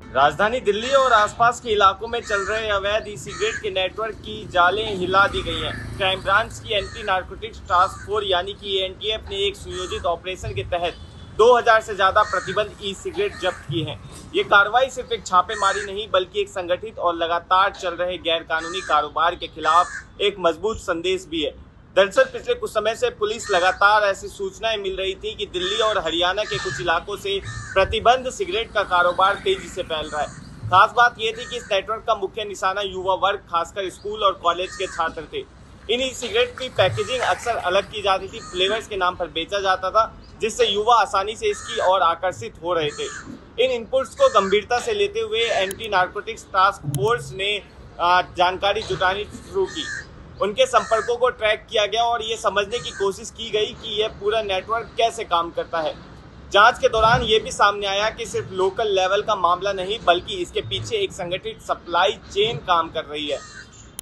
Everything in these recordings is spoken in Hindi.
राजधानी दिल्ली और आसपास के इलाकों में चल रहे अवैध ई सिगरेट के नेटवर्क की जालें हिला दी गई हैं। क्राइम ब्रांच की एंटी नारकोटिक्स टास्क फोर्स यानी कि एनटीएफ ने एक सुयोजित ऑपरेशन के तहत 2000 से ज्यादा प्रतिबंध ई सिगरेट जब्त की हैं। ये कार्रवाई सिर्फ एक छापेमारी नहीं बल्कि एक संगठित और लगातार चल रहे गैर कानूनी कारोबार के खिलाफ एक मजबूत संदेश भी है। दरअसल पिछले कुछ समय से पुलिस लगातार ऐसी सूचनाएं मिल रही थी कि दिल्ली और हरियाणा के कुछ इलाकों से प्रतिबंध सिगरेट का कारोबार तेजी से फैल रहा है। खास बात यह थी कि इस नेटवर्क का मुख्य निशाना युवा वर्ग, खासकर स्कूल और कॉलेज के छात्र थे। इन ई सिगरेट की पैकेजिंग अक्सर अलग की जाती थी, फ्लेवर्स के नाम पर बेचा जाता था, जिससे युवा आसानी से इसकी ओर आकर्षित हो रहे थे। इन इनपुट्स को गंभीरता से लेते हुए एंटी नारकोटिक्स टास्क फोर्स ने जानकारी जुटानी शुरू की। उनके संपर्कों को ट्रैक किया गया और ये समझने की कोशिश की गई कि यह पूरा नेटवर्क कैसे काम करता है। जांच के दौरान ये भी सामने आया कि सिर्फ लोकल लेवल का मामला नहीं बल्कि इसके पीछे एक संगठित सप्लाई चेन काम कर रही है।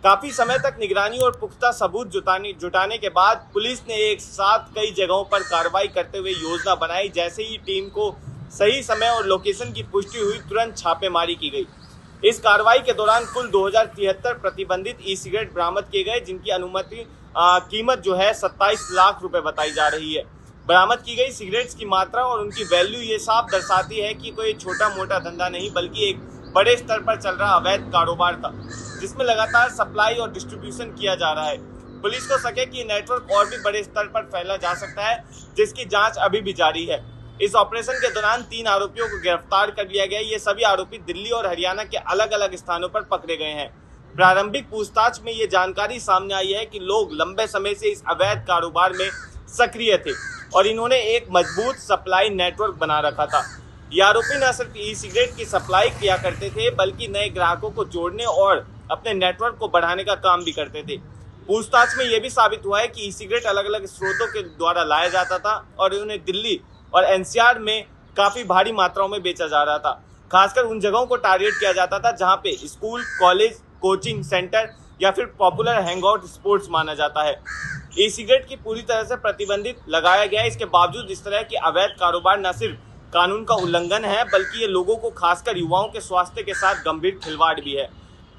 काफी समय तक निगरानी और पुख्ता सबूत जुटाने के बाद पुलिस ने एक साथ कई जगहों पर कार्रवाई करते हुए योजना बनाई। जैसे ही टीम को सही समय और लोकेशन की पुष्टि हुई, तुरंत छापेमारी की गई। इस कार्रवाई के दौरान कुल 2073 प्रतिबंधित ई सिगरेट बरामद किए गए, जिनकी अनुमति कीमत जो है 27 लाख रुपए बताई जा रही है। बरामद की गई सिगरेट्स की मात्रा और उनकी वैल्यू ये साफ दर्शाती है कि कोई छोटा मोटा धंधा नहीं बल्कि एक बड़े स्तर पर चल रहा अवैध कारोबार था, जिसमें लगातार सप्लाई और डिस्ट्रीब्यूशन किया जा रहा है। पुलिस को शक है कि नेटवर्क और भी बड़े स्तर पर फैला जा सकता है, जिसकी जाँच अभी भी जारी है। इस ऑपरेशन के दौरान 3 आरोपियों को गिरफ्तार कर लिया गया। ये सभी आरोपी दिल्ली और हरियाणा के अलग अलग स्थानों पर पकड़े गए हैं। प्रारंभिक पूछताछ में ये जानकारी सामने आई है कि लोग लंबे समय से इस अवैध कारोबार में सक्रिय थे और इन्होंने एक मजबूत सप्लाई नेटवर्क बना रखा था। ये आरोपी न सिर्फ ई सिगरेट की सप्लाई किया करते थे बल्कि नए ग्राहकों को जोड़ने और अपने नेटवर्क को बढ़ाने का काम भी करते थे। पूछताछ में यह भी साबित हुआ है कि ई सिगरेट अलग अलग स्रोतों के द्वारा लाया जाता था और उन्हें दिल्ली और एनसीआर में काफी भारी मात्राओं में बेचा जा रहा था। खासकर उन जगहों को टारगेट किया जाता था जहां पे स्कूल, कॉलेज, कोचिंग सेंटर या फिर पॉपुलर हैंगआउट स्पॉट्स माना जाता है। ई सिगरेट की पूरी तरह से प्रतिबंधित लगाया गया है। इसके बावजूद इस तरह की अवैध कारोबार न सिर्फ कानून का उल्लंघन है बल्कि ये लोगों को, खासकर युवाओं के स्वास्थ्य के साथ गंभीर खिलवाड़ भी है।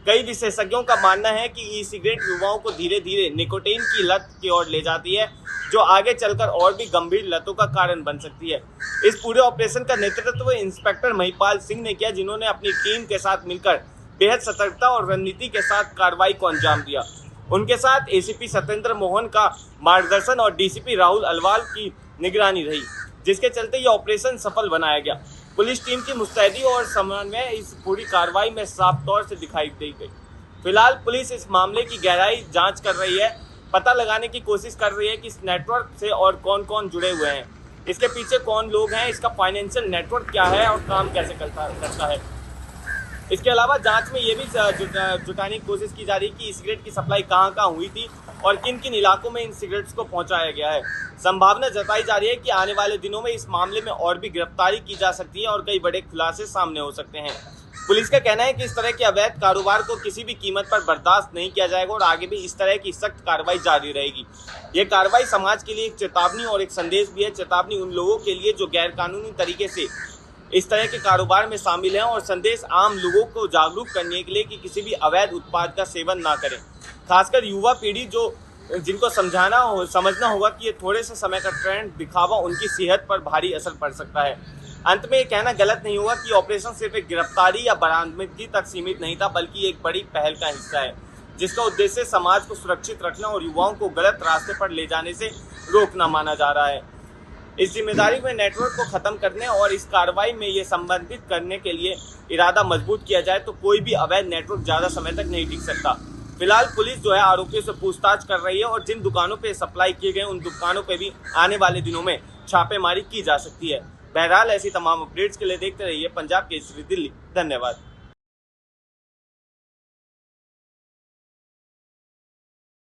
कई विशेषज्ञों का मानना है कि ई सिगरेट युवाओं को धीरे धीरे निकोटीन की लत की ओर ले जाती है, जो आगे चलकर और भी गंभीर लतों का कारण बन सकती है। इस पूरे ऑपरेशन का नेतृत्व इंस्पेक्टर महिपाल सिंह ने किया, जिन्होंने अपनी टीम के साथ मिलकर बेहद सतर्कता और रणनीति के साथ कार्रवाई को अंजाम दिया। उनके साथ एसीपी सत्येंद्र मोहन का मार्गदर्शन और डीसीपी राहुल अल्वाल की निगरानी रही, जिसके चलते यह ऑपरेशन सफल बनाया गया। पुलिस टीम की मुस्तैदी और समन्वय इस पूरी कार्रवाई में साफ तौर से दिखाई दी गई। फिलहाल पुलिस इस मामले की गहराई जांच कर रही है, पता लगाने की कोशिश कर रही है कि इस नेटवर्क से और कौन कौन जुड़े हुए हैं, इसके पीछे कौन लोग हैं, इसका फाइनेंशियल नेटवर्क क्या है और काम कैसे करता है। इसके अलावा जांच में ये भी जुटाने की कोशिश की जा रही है कि सिगरेट की सप्लाई कहाँ कहाँ हुई थी और किन किन इलाकों में इन सिगरेट्स को पहुंचाया गया है। संभावना जताई जा रही है कि आने वाले दिनों में इस मामले में और भी गिरफ्तारी की जा सकती है और कई बड़े खुलासे सामने हो सकते हैं। पुलिस का कहना है कि इस तरह के अवैध कारोबार को किसी भी कीमत पर बर्दाश्त नहीं किया जाएगा और आगे भी इस तरह की सख्त कार्रवाई जारी रहेगी। ये कार्रवाई समाज के लिए एक चेतावनी और एक संदेश भी है। चेतावनी उन लोगों के लिए जो गैर कानूनी तरीके से इस तरह के कारोबार में शामिल हैं और संदेश आम लोगों को जागरूक करने के लिए कि किसी भी अवैध उत्पाद का सेवन ना करें। खासकर युवा पीढ़ी जिनको समझना होगा कि ये थोड़े से समय का ट्रेंड दिखावा उनकी सेहत पर भारी असर पड़ सकता है। अंत में ये कहना गलत नहीं होगा कि ऑपरेशन सिर्फ एक गिरफ्तारी या बरामदगी तक सीमित नहीं था बल्कि एक बड़ी पहल का हिस्सा है, जिसका उद्देश्य समाज को सुरक्षित रखना और युवाओं को गलत रास्ते पर ले जाने से रोकना माना जा रहा है। इस जिम्मेदारी में नेटवर्क को खत्म करने और इस कार्रवाई में ये संबंधित करने के लिए इरादा मजबूत किया जाए तो कोई भी अवैध नेटवर्क ज्यादा समय तक नहीं टिक सकता। फिलहाल पुलिस जो है आरोपियों से पूछताछ कर रही है और जिन दुकानों पे सप्लाई किए गए उन दुकानों पे भी आने वाले दिनों में छापेमारी की जा सकती है। बहरहाल ऐसी तमाम अपडेट्स के लिए देखते रहिए पंजाब केसरी दिल्ली। धन्यवाद।